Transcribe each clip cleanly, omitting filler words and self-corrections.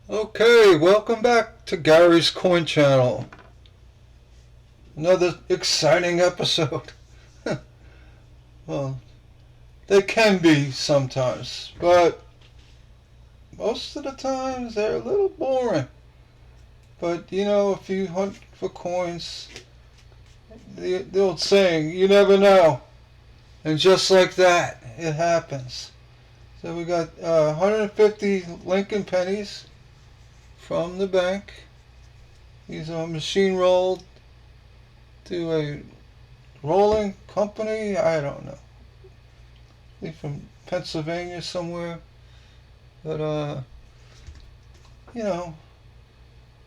Okay, welcome back to Gary's Coin Channel. Another exciting episode. Well, they can be sometimes, but most of the times they're a little boring. But if you hunt for coins, the old saying, you never know. And just like that, it happens. So we got 150 Lincoln pennies from the bank. These are machine rolled to a rolling company. I don't know. They're from Pennsylvania somewhere. But you know,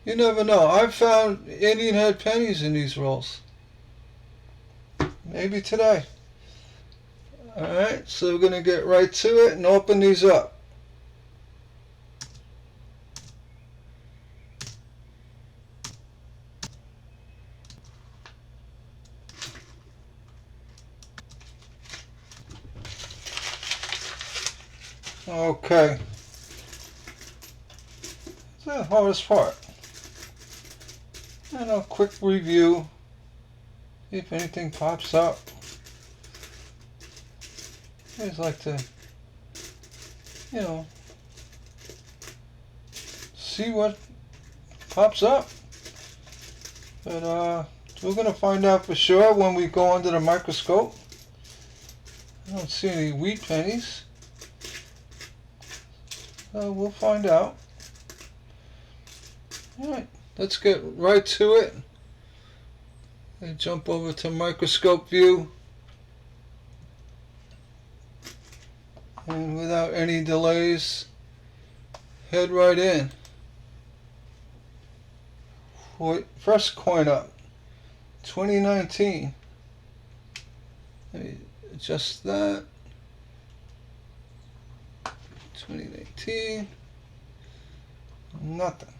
you never know. I've found Indian head pennies in these rolls. Maybe today. Alright, so we're going to get right to it and open these up. Okay. That's the hardest part. And a quick review. See if anything pops up. I always like to, see what pops up. But we're going to find out for sure when we go under the microscope. I don't see any wheat pennies. We'll find out. Alright, let's get right to it. I jump over to microscope view. And without any delays, head right in. First coin up, 2019. Let me adjust that. 2019. Nothing.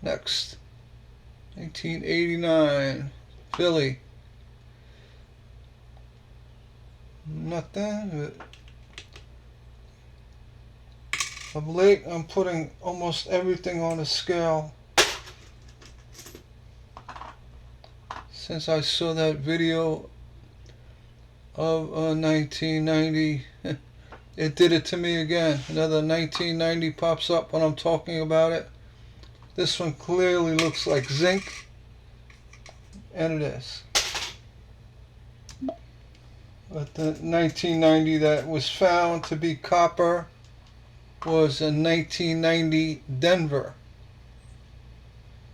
Next. 1989. Philly. Nothing. Of late, I'm putting almost everything on a scale. Since I saw that video of 1990, it did it to me again. Another 1990 pops up when I'm talking about it. This one clearly looks like zinc, and it is. But the 1990 that was found to be copper was a 1990 Denver.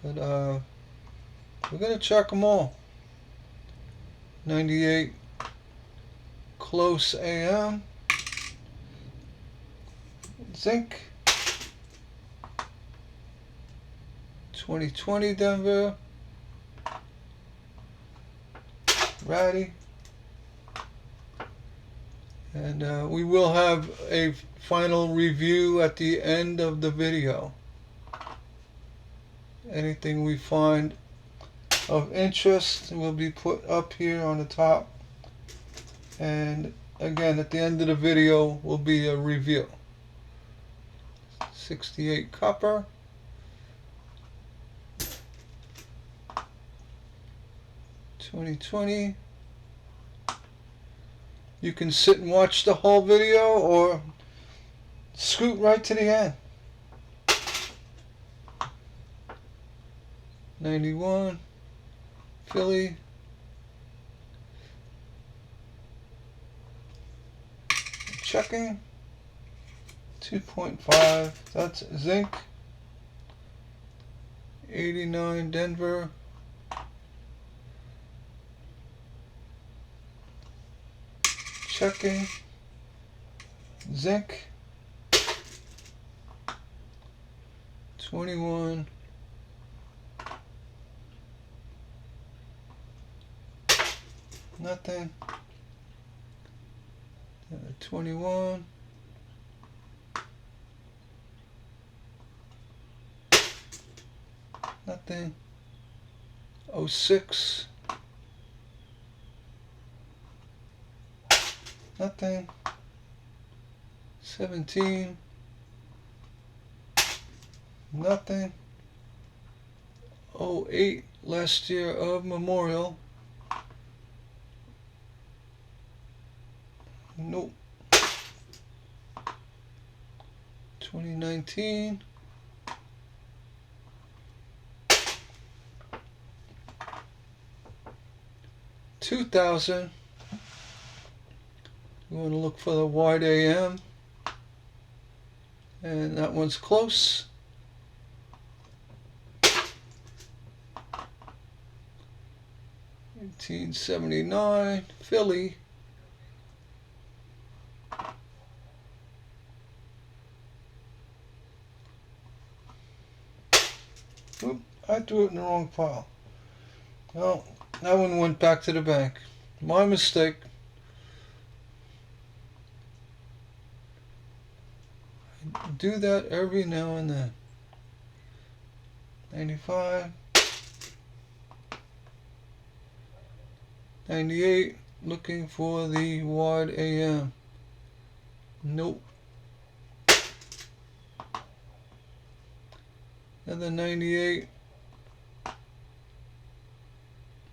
But we're going to check them all. 98 Close AM. Zinc. 2020 Denver. Ratty. And we will have a final review at the end of the video. Anything we find of interest will be put up here on the top. And again, at the end of the video will be a review. 68 copper. 2020. You can sit and watch the whole video or scoot right to the end. 91 Philly. Checking. 2.5. That's zinc. 89 Denver. Checking. Zinc. 21. Nothing. 21. Nothing. 06. Nothing. 17. Nothing. 08 last year of Memorial. Nope. 2019. $2,000. You want to look for the wide AM, and that one's close. 1879 Philly. Oop, I threw it in the wrong pile. Well, that one went back to the bank. My mistake. I do that every now and then. 95. 98. Looking for the wide AM. Nope. And the 98.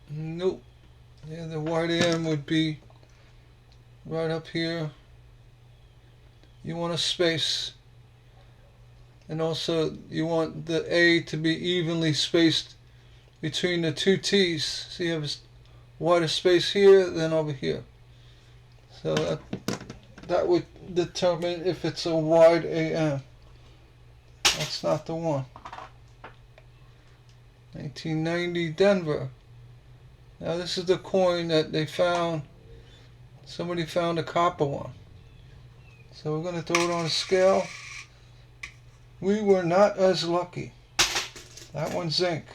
Nope. Yeah, the wide AM would be right up here. You want a space. And also you want the A to be evenly spaced between the two T's. So you have a wider space here than over here. So that would determine if it's a wide AM. That's not the one. 1990 Denver. Now this is the coin that they found. Somebody found a copper one. So we're going to throw it on a scale. We were not as lucky. That one's zinc.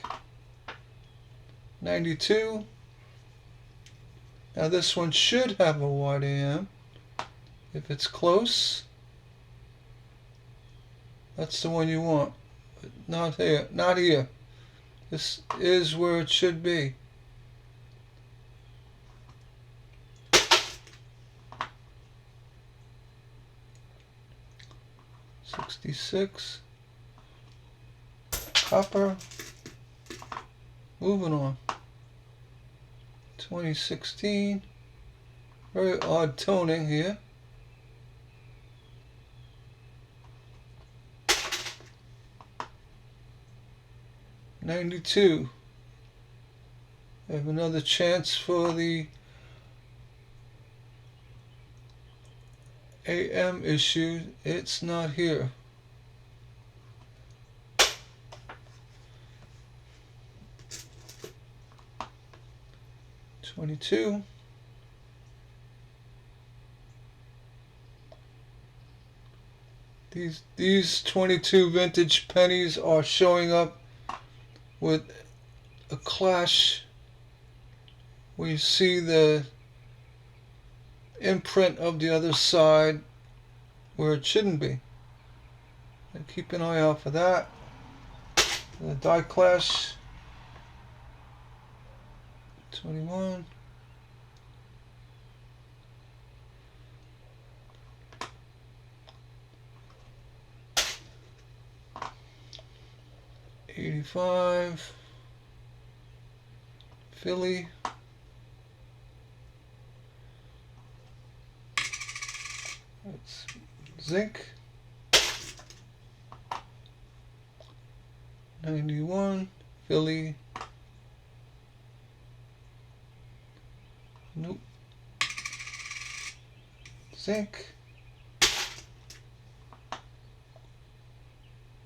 92. Now this one should have a wide AM. If it's close, that's the one you want. But not here. Not here. This is where it should be. '66. Copper. Moving on. 2016. Very odd toning here. '92. We have another chance for the AM issue. It's not here. '22. These 22 vintage pennies are showing up with a clash where you see the imprint of the other side where it shouldn't be. And keep an eye out for that. The die clash. 21. '85. Philly. That's zinc. 91. Philly. Nope. Zinc.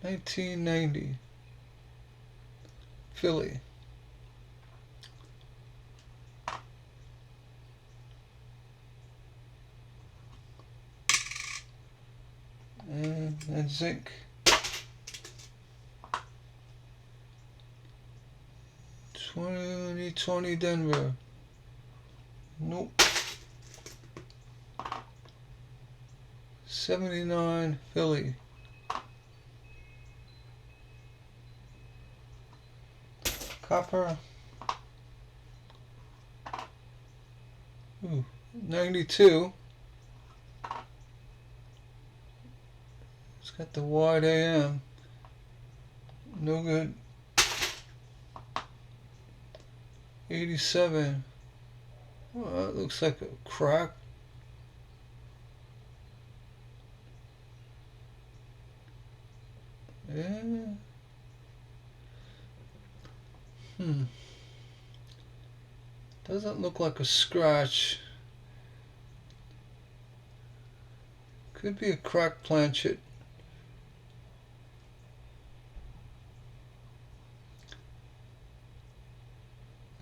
1990. Philly. And zinc. 2020 Denver. Nope. 79 Philly. Copper. 92. It's got the wide AM. No good. 87. Well, that looks like a crack. Yeah. Doesn't look like a scratch. Could be a cracked planchet.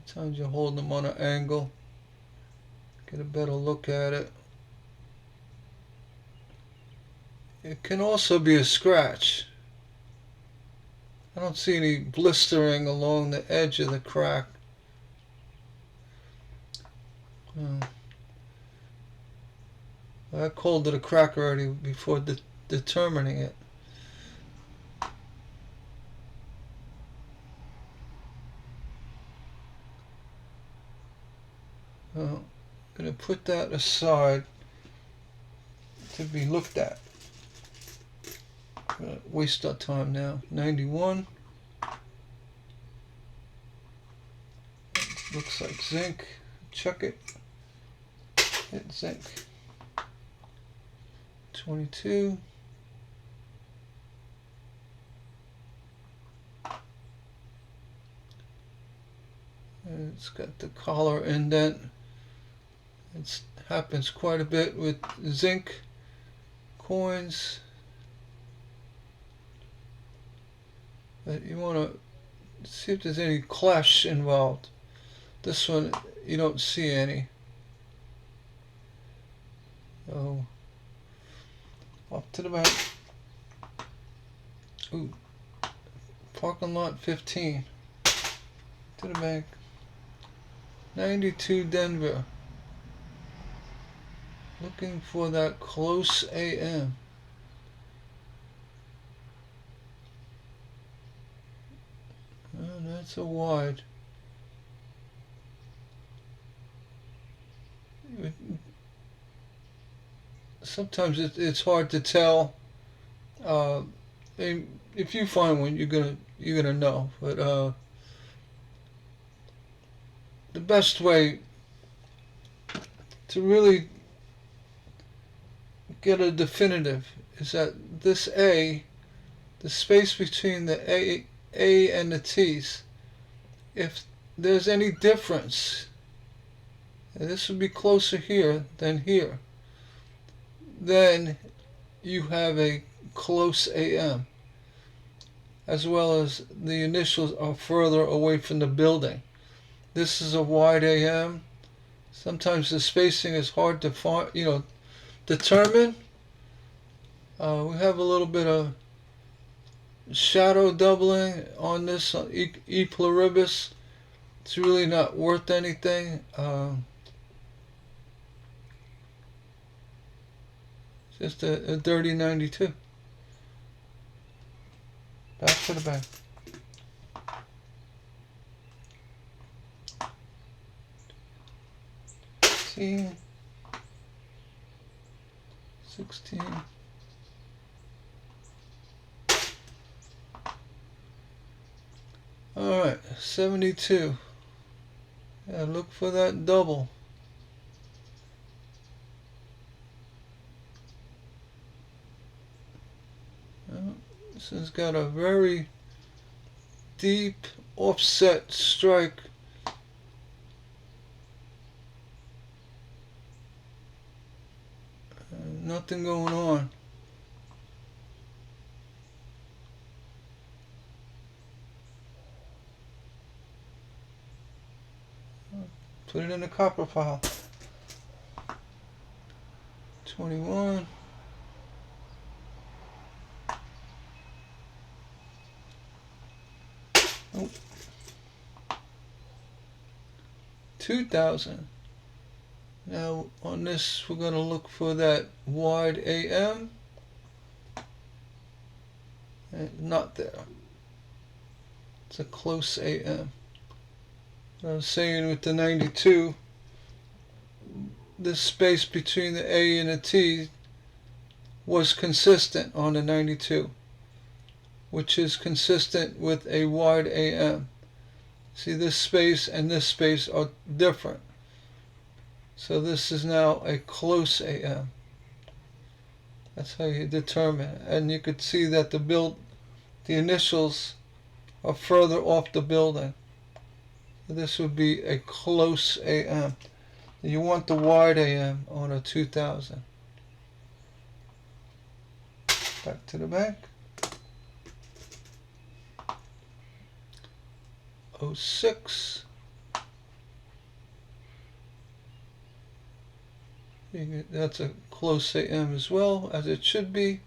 Sometimes you hold them on an angle. Get a better look at it. It can also be a scratch. I don't see any blistering along the edge of the crack. I called it a crack already before determining it. I'm going to put that aside to be looked at. I'm going to waste our time now. 91. Looks like zinc. Check it. Hit zinc. 22. And it's got the collar indent. It happens quite a bit with zinc coins. But you want to see if there's any clash involved. This one, you don't see any. So, up to the back. Ooh, parking lot 15. To the back. 92 Denver. Looking for that close AM. That's a wide. Sometimes it's hard to tell. If you find one, you're gonna know. But the best way to really get a definitive is that this A, the space between the A and the T's, if there's any difference, and this would be closer here than here, then you have a close AM, as well as the initials are further away from the building. This is a wide AM. Sometimes the spacing is hard to find, determine. We have a little bit of shadow doubling on this E pluribus. It's really not worth anything. Just a dirty 92. Back to the back. See, 16. Alright, 72. Yeah, look for that double. This has got a very deep offset strike. Nothing going on. Put it in the copper file. 21. Oh. 2000. Now on this we're going to look for that wide AM. And not there. It's a close AM. I was saying with the 92, this space between the A and the T was consistent on the 92. which is consistent with a wide AM. See, this space and this space are different. So this is now a close AM. That's how you determine it. And you could see that the initials are further off the building. So this would be a close AM. You want the wide AM on a 2000. Back to the back. 06. That's a close AM as well, as it should be.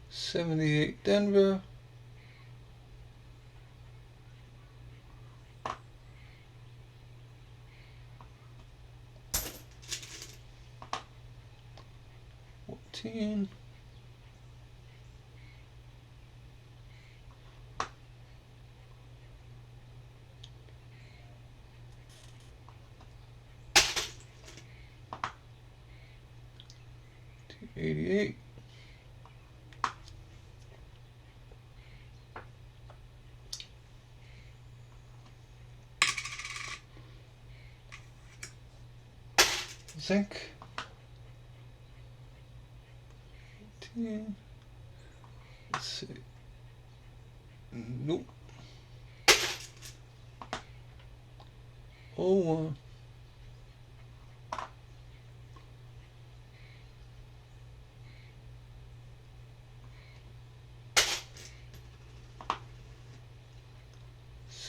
78 Denver. $88. Zinc. 18. Let's see. Nope. 01.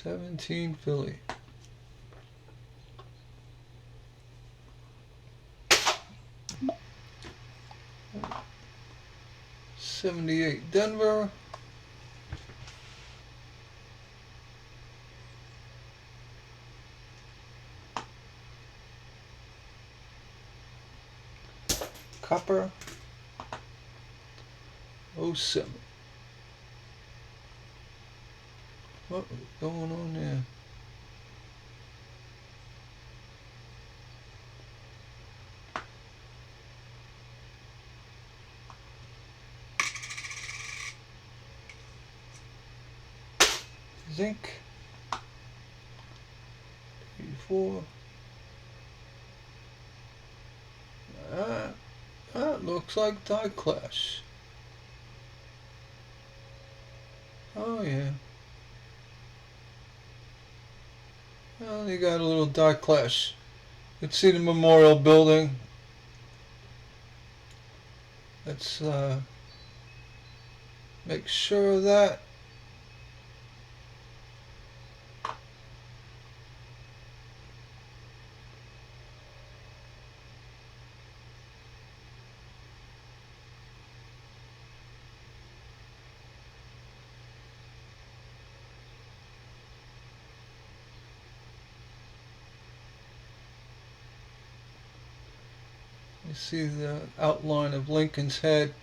$17 Philly. $78 Denver. Copper. 07. What's going on there? Zinc. 84. That looks like die clash. Oh yeah. Well, you got a little die clash. You can see the memorial building. Let's make sure of that. You see the outline of Lincoln's head.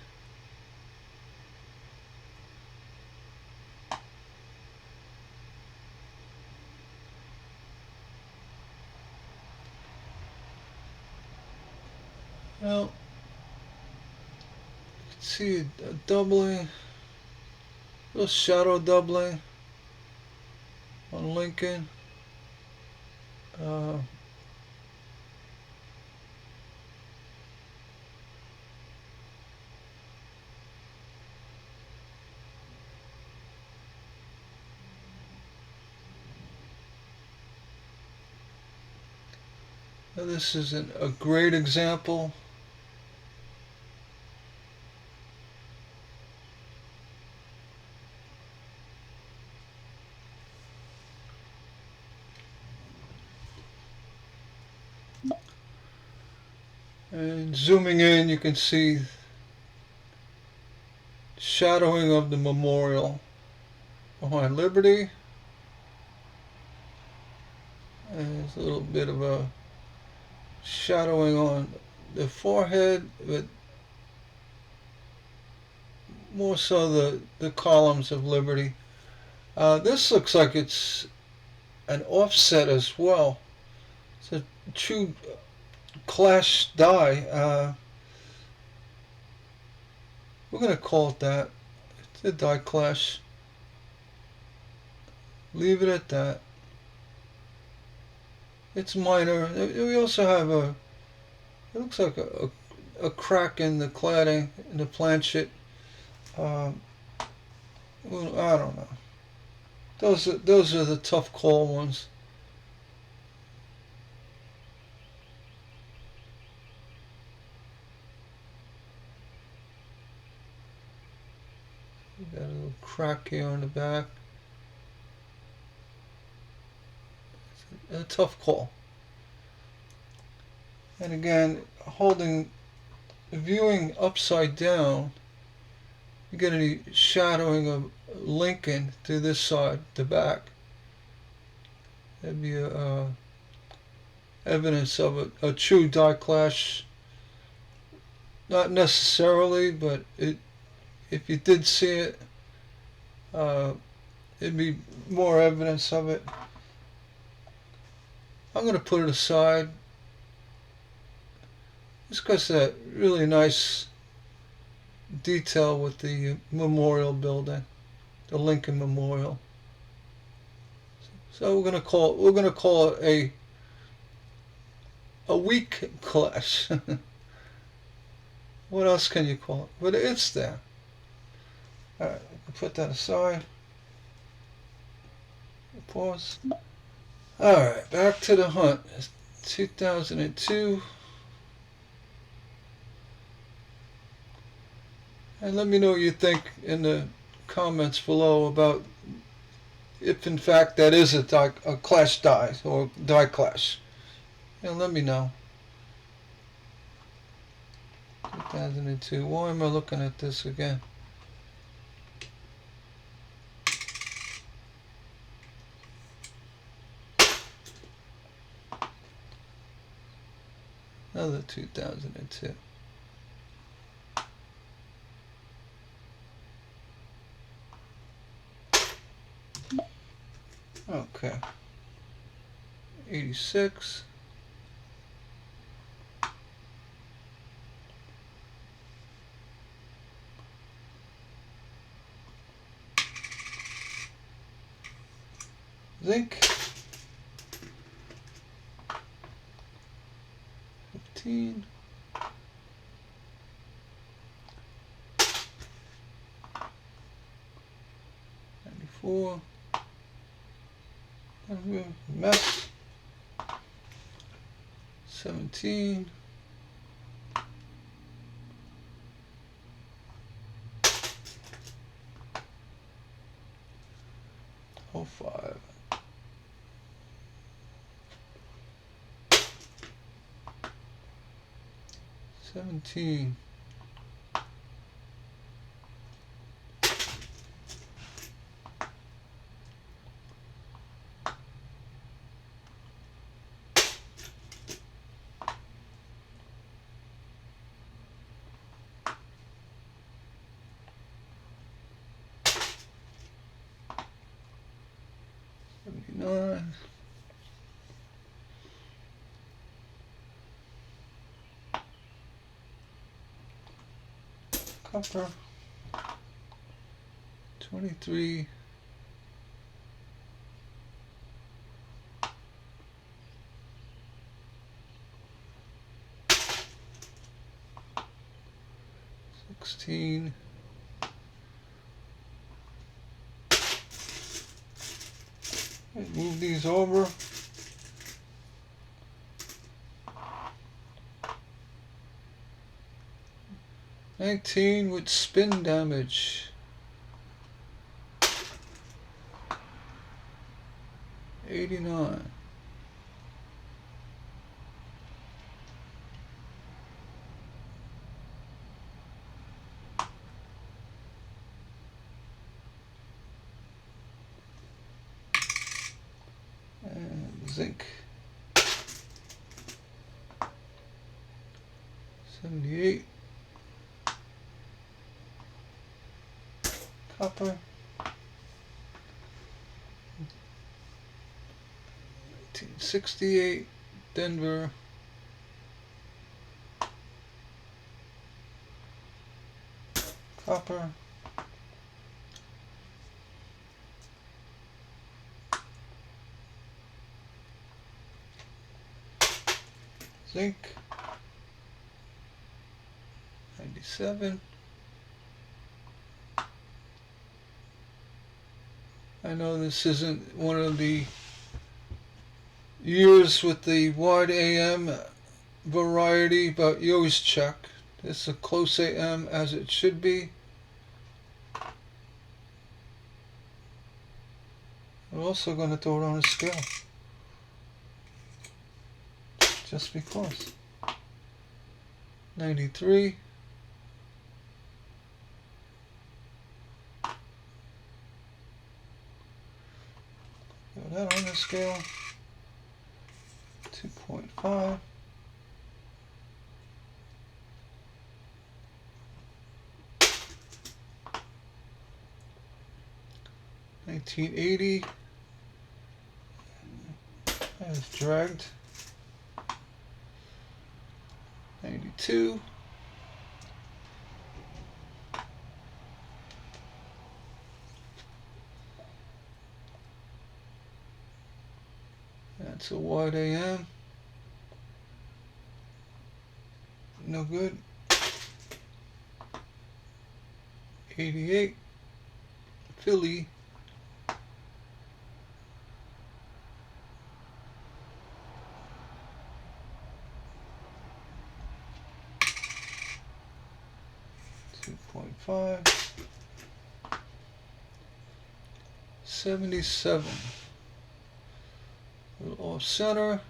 Well, you can see a doubling, a little shadow doubling on Lincoln. This is a great example. And zooming in, you can see shadowing of the memorial behind Liberty. And there's a little bit of a shadowing on the forehead, but more so the columns of Liberty. This looks like it's an offset as well. It's a true clash die. We're going to call it that. It's a die clash. Leave it at that. It's minor. We also have a, it looks like a crack in the cladding, in the planchet. Well, I don't know. Those are the tough call ones. Got a little crack here on the back. It's a tough call. And again, viewing upside down, you get any shadowing of Lincoln to this side, the back. That'd be evidence of a true die clash. Not necessarily, but if you did see it, it'd be more evidence of it. I'm going to put it aside. It's got that really nice detail with the memorial building, the Lincoln Memorial. So we're going to call it a weak clash. What else can you call it? But it's there. All right, put that aside. Pause. All right, back to the hunt. It's 2002. And let me know what you think in the comments below about if in fact that is a clash die or die clash. And let me know. 2002. Why am I looking at this again? Another 2002. Okay. 86. Zinc. 15. '94. Mess. 17. Oh, 05. 17. '79. Copper. 23. '16. Move these over. '19 with spin damage. '89. And zinc. 78. Copper. 1968. Denver. copper. Zinc. 97. I know this isn't one of the years with the wide AM variety, but you always check. It's a close AM as it should be. I'm also going to throw it on a scale. Just because. 93. Throw that on the scale. 2.5. $19.80. That is dragged. 92. That's a wide AM. No good. 88. Philly. .5. 77. A little off center.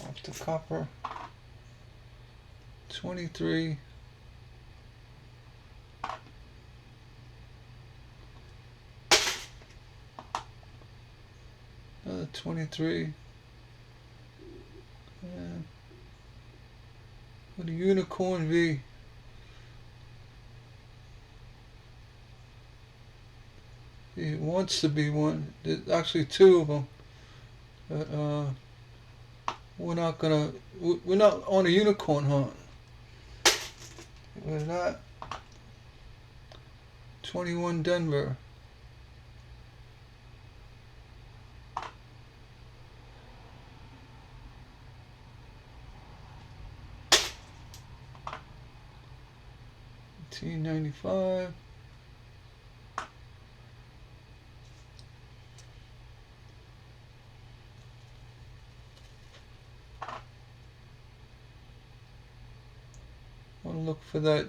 Off the copper. 23. Another 23. And with a unicorn V. It wants to be one. There's actually two of them. But we're not on a unicorn hunt. Get rid of that. 21 Denver. $18.95. Want to look for that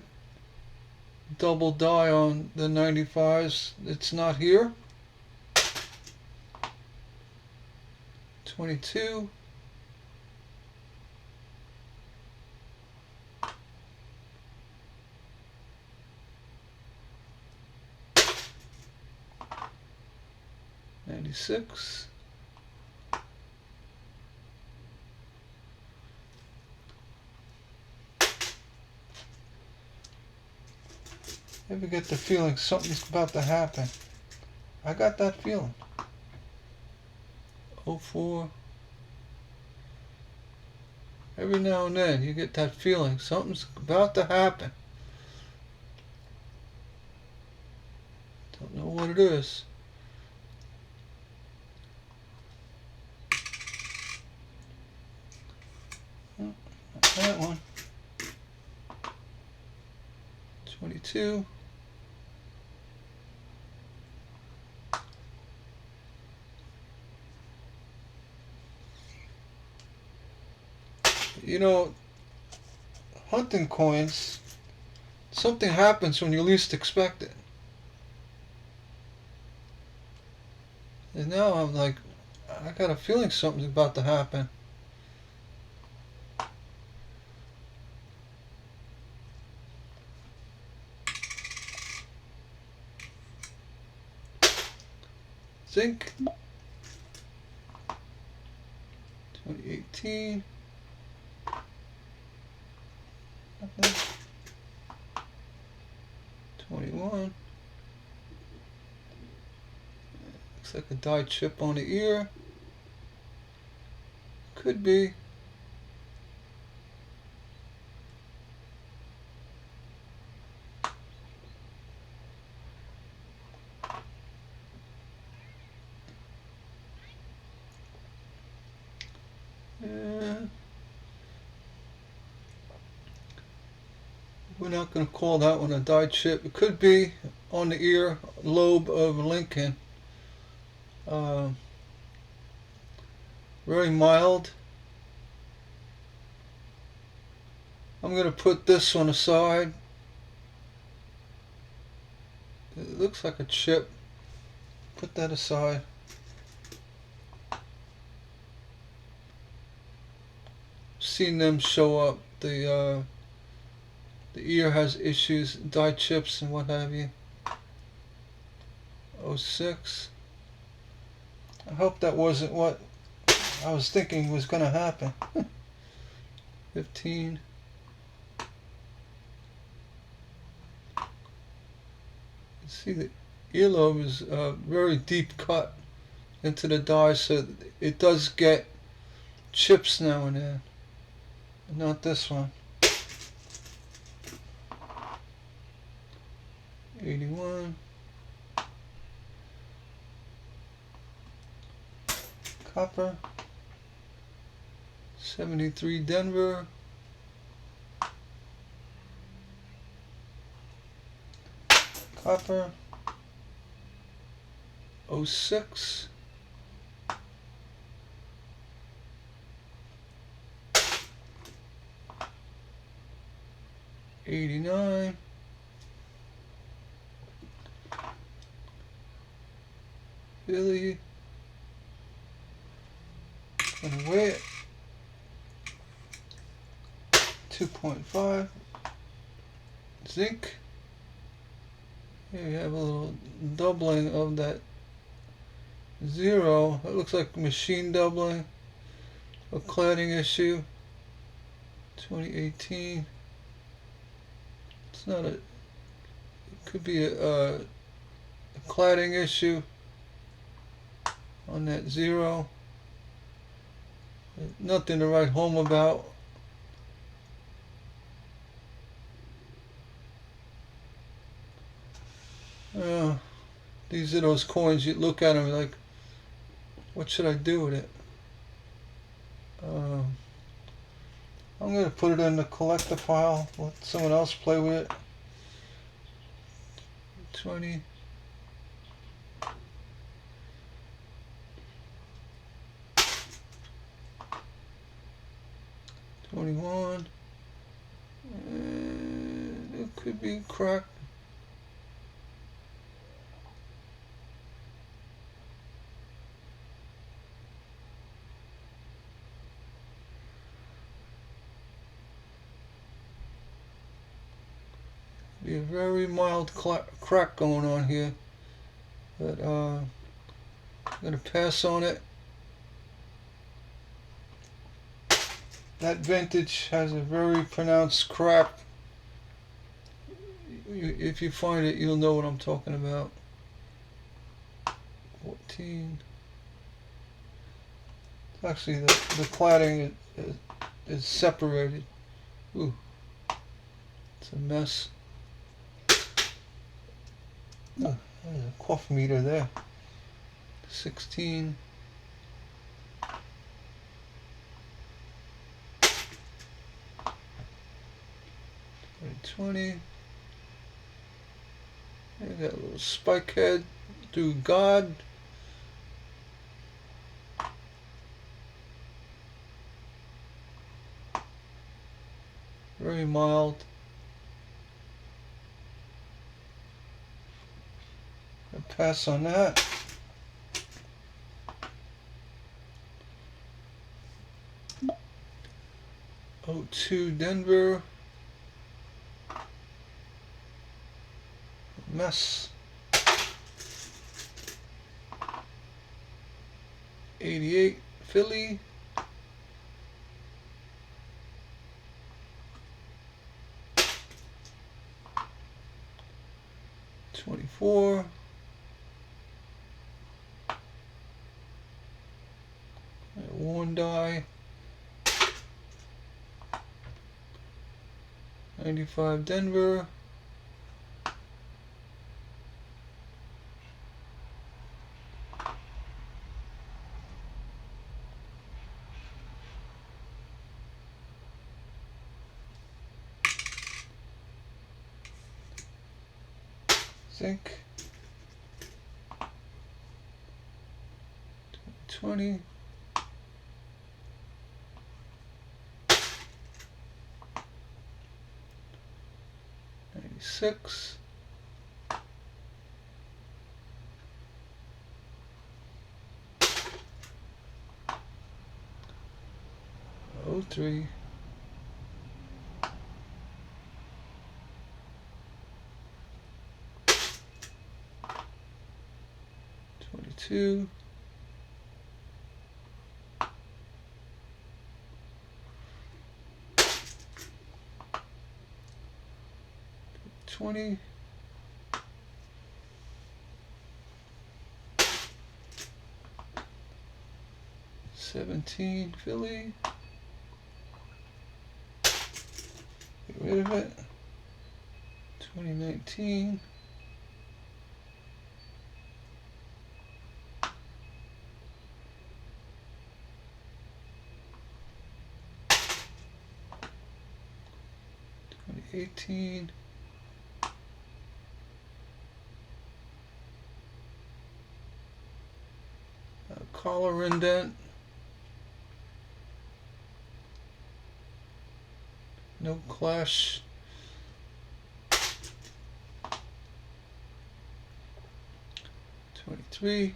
double die on the 95s. It's not here. 22. $96. Ever get the feeling something's about to happen? I got that feeling. 04. Every now and then you get that feeling something's about to happen. Don't know what it is. Oh, not that one. 22. You know, hunting coins, something happens when you least expect it. And now I'm like, I got a feeling something's about to happen. Zinc. 2018. Nothing. 21. Looks like a die chip on the ear. Could be. Yeah. We're not going to call that one a die chip. It could be on the ear lobe of Lincoln. Very mild. I'm going to put this one aside. It looks like a chip. Put that aside. Seen them show up. The ear has issues, die chips and what have you. 06. I hope that wasn't what I was thinking was going to happen. 15. You see the earlobe is a very deep cut into the die, so it does get chips now and then. Not this one. 81. Copper. 73 Denver. Copper. 06. '89. Philly. Gonna weigh it. 2.5. Zinc. Here you have a little doubling of that 0. It looks like machine doubling. A cladding issue. 2018. It's not a. It could be a cladding issue on that 0. Nothing to write home about. These are those coins, you look at them like, what should I do with it? I'm going to put it in the collector pile, let someone else play with it. 20. $21. And it could be cracked. Be a very mild crack going on here, but I'm gonna pass on it. That vintage has a very pronounced crack. If you find it, you'll know what I'm talking about. 14. Actually, the cladding is separated. Ooh, it's a mess. Oh, there's a cough meter there. 16. 20. You got a little spike head through God. Very mild. I'll pass on that. '02 Denver. Mess. 88 Philly. 24. die. 95 Denver. Zinc. 20. Six. Oh, 03. 22. 20. 17 Philly. Get rid of it. 2019. 2018. Collar indent. No clash. 23.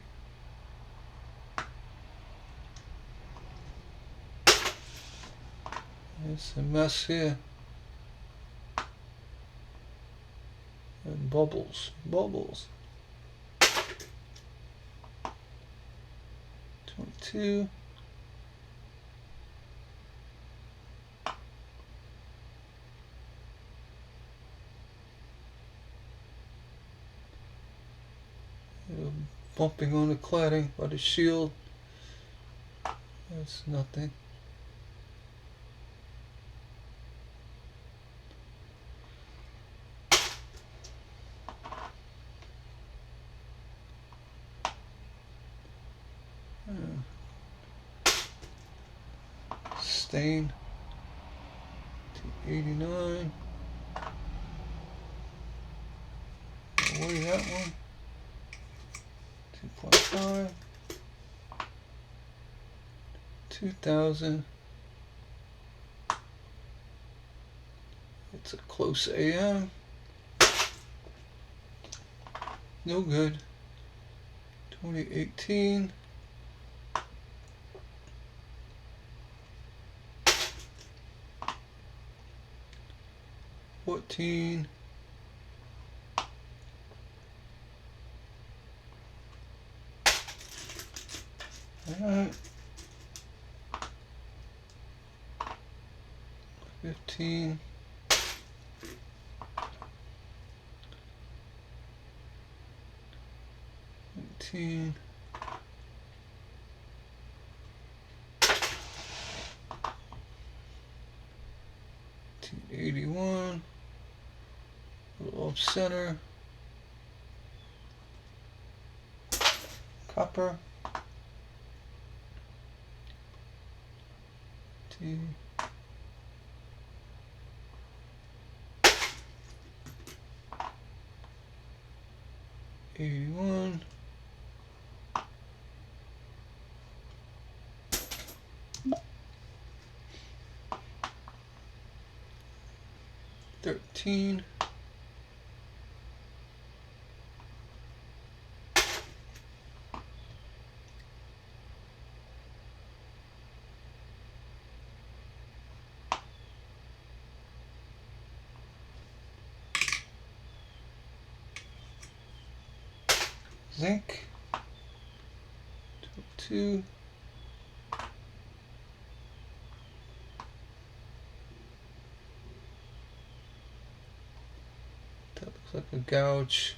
There's a mess here. And bubbles. Bubbles. 22. 'Little bumping on the cladding by the shield. That's nothing. Stain. 289. Away that one. 2.5. 2000. It's a close AM. No good. 2018. 14. 15. 18. 81. A little off center. Copper. T. 81. 13. 'Zinc. 2. That looks like a gouge.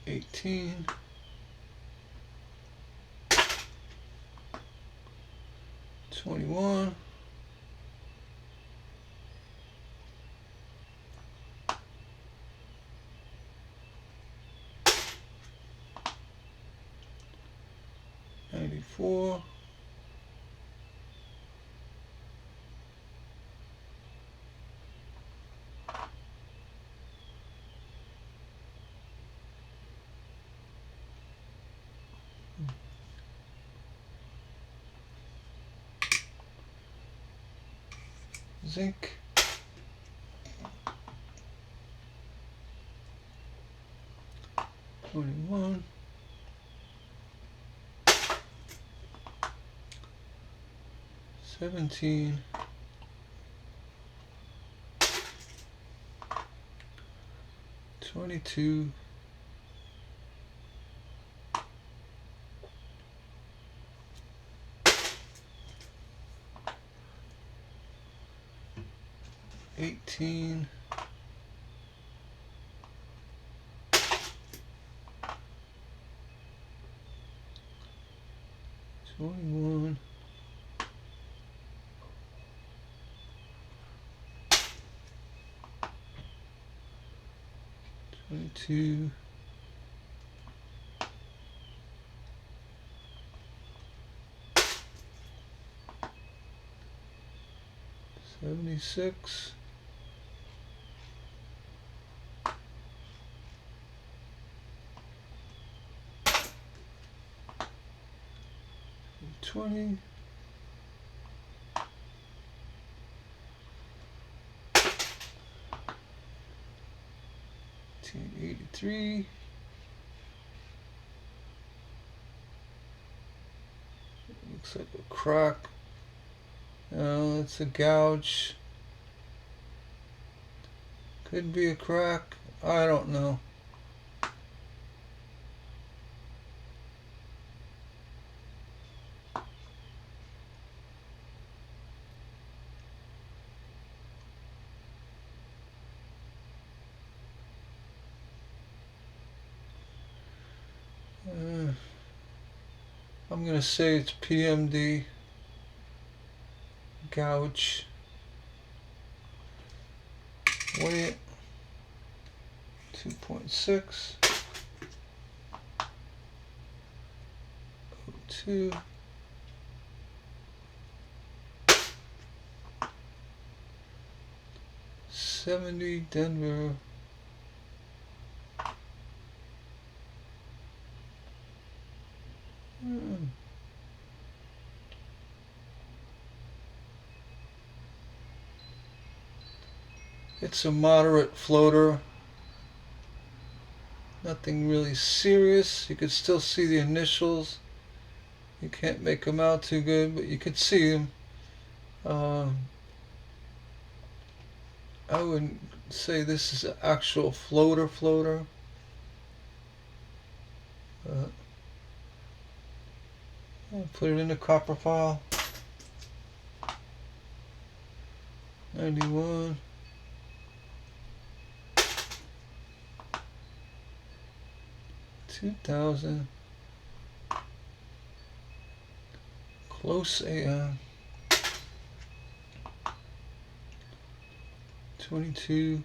18. 21. $94. Zinc. $21. $17. $22. $18. $21. $22. $76. $20. $83. Looks like a crack. No, it's a gouge. Could be a crack. I don't know. I'm going to say it's PMD. Gouge. Weigh it. 2.6. 02. $70 Denver. It's a moderate floater. Nothing really serious. You could still see the initials. You can't make them out too good, but you could see them. I wouldn't say this is an actual floater. I'll put it in the copper file. 91. $2,000. Close AM. 22.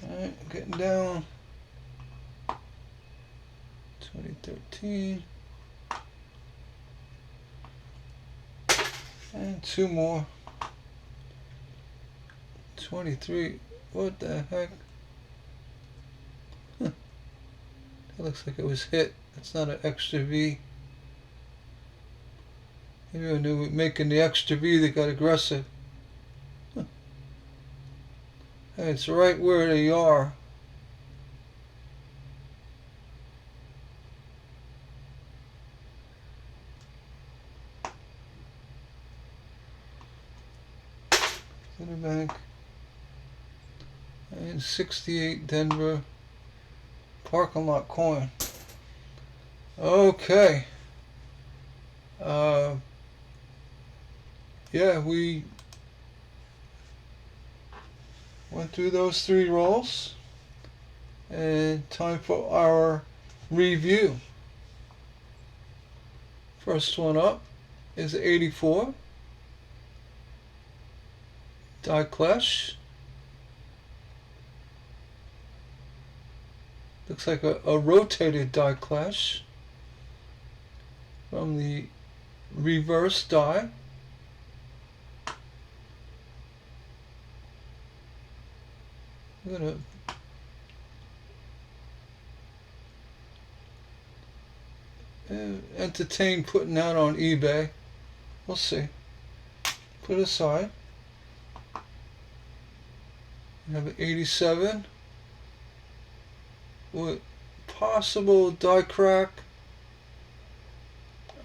Alright, getting down. 2013. And two more. 23. What the heck? Huh. That looks like it was hit. It's not an extra V. Maybe when they were making the extra V, they got aggressive. Huh. Hey, it's right where they are. Bank. And 68 Denver. Parking lot coin. Okay. Yeah, we went through those 3 rolls. And time for our review. First one up is 84 die clash. Looks like a rotated die clash from the reverse die. I'm gonna entertain putting that on eBay. We'll see. Put it aside. We have an 87 with possible die crack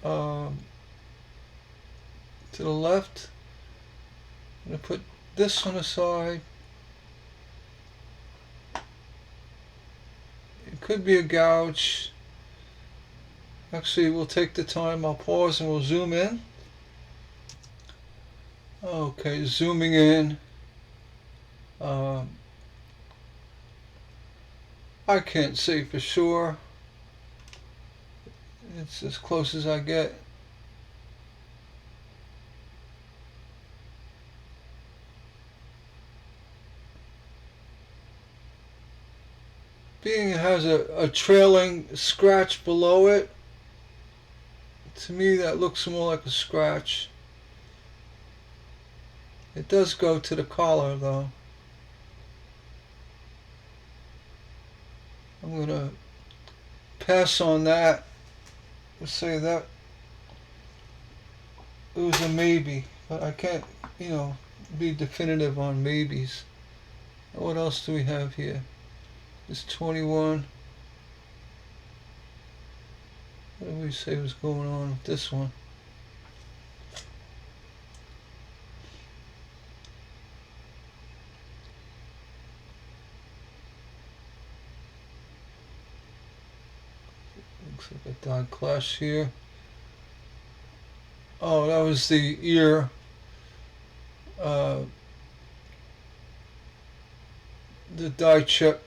to the left. I'm going to put this one aside. It could be a gouge. Actually, we'll take the time. I'll pause and we'll zoom in. Okay, zooming in. I can't say for sure. It's as close as I get. Being it has a trailing scratch below it, to me that looks more like a scratch. It does go to the collar though. I'm going to pass on that. We'll say that it was a maybe, but I can't, be definitive on maybes. What else do we have here? This 21. What did we say was going on with this one? Looks like a die clash here. Oh, that was the ear. The die chip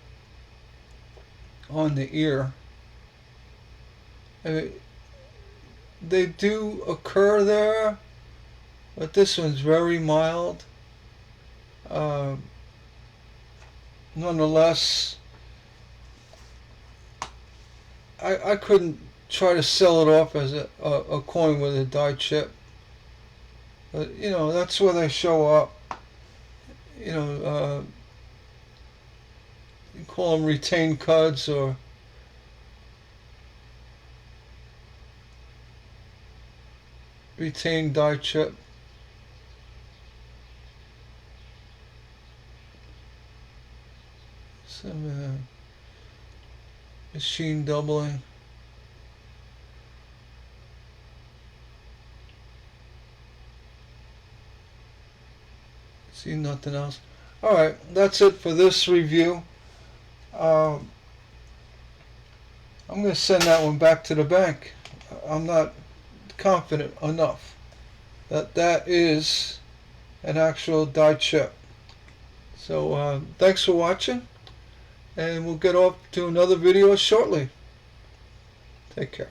on the ear. I mean, they do occur there, but this one's very mild. Nonetheless, I couldn't try to sell it off as a coin with a die chip. But, that's where they show up. You call them retained cuds or retained die chip. Some machine doubling. See nothing else. Alright, that's it for this review. I'm going to send that one back to the bank. I'm not confident enough that that is an actual die chip. So thanks for watching, and we'll get off to another video shortly. Take care.